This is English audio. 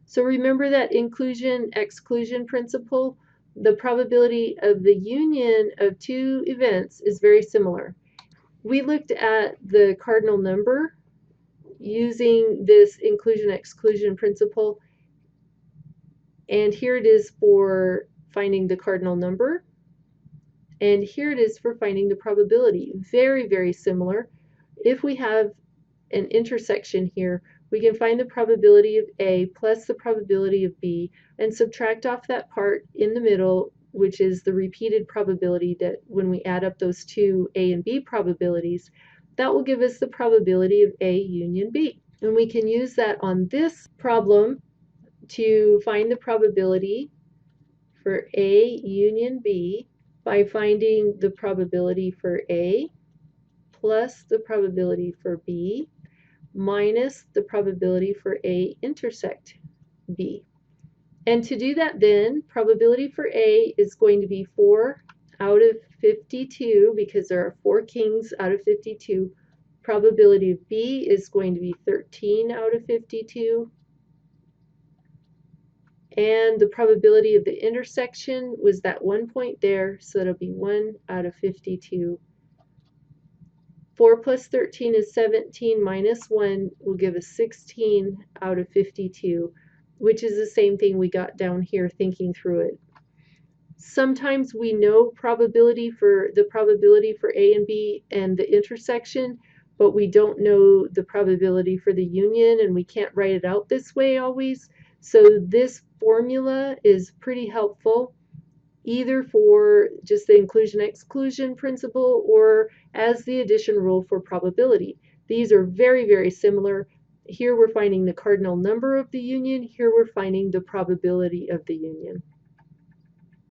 So remember that inclusion-exclusion principle? The probability of the union of two events is very similar. We looked at the cardinal number using this inclusion-exclusion principle, and here it is for finding the cardinal number, and here it is for finding the probability. Very, very similar. If we have an intersection here, we can find the probability of A plus the probability of B and subtract off that part in the middle, which is the repeated probability, that when we add up those two A and B probabilities, that will give us the probability of A union B. And we can use that on this problem to find the probability for A union B by finding the probability for A plus the probability for B minus the probability for A intersect B. And to do that then, probability for A is going to be 4 out of 52 because there are 4 kings out of 52. Probability of B is going to be 13 out of 52. And the probability of the intersection was that 1 point there, so it'll be 1 out of 52. 4 plus 13 is 17, minus 1 will give us 16 out of 52, which is the same thing we got down here thinking through it. Sometimes we know the probability for A and B and the intersection, but we don't know the probability for the union, and we can't write it out this way always. So this formula is pretty helpful, either for just the inclusion-exclusion principle or as the addition rule for probability. These are very, very similar. Here we're finding the cardinal number of the union. Here we're finding the probability of the union.